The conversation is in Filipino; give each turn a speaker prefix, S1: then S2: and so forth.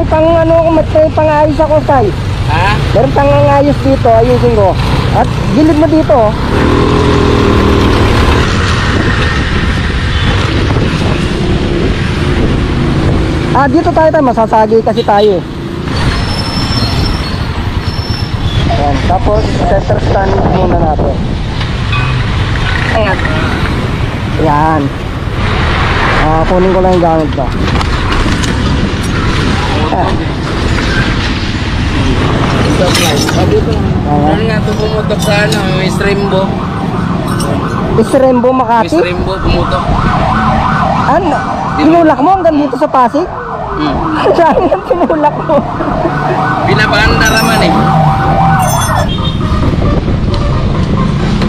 S1: may pang ano, may pang-ayos ako, Tay.
S2: Ha?
S1: Meron pang-ayos dito, ayusin ko. At gilid mo dito, oh. Dito tayo, masasagi kasi tayo. Ayan, tapos center stand muna natin. Ayan. Ayan. Kunin ko lang yung gamit ba.
S2: Ano nga ito pumutok sa ano, may Strembo.
S1: Strembo
S2: May
S1: Makati?
S2: Strembo pumutok.
S1: Ano? Tinulak mo hanggang dito sa Pasig?
S2: Hmm.
S1: Saan ang tinulak mo?
S2: Pinapaanda naman eh.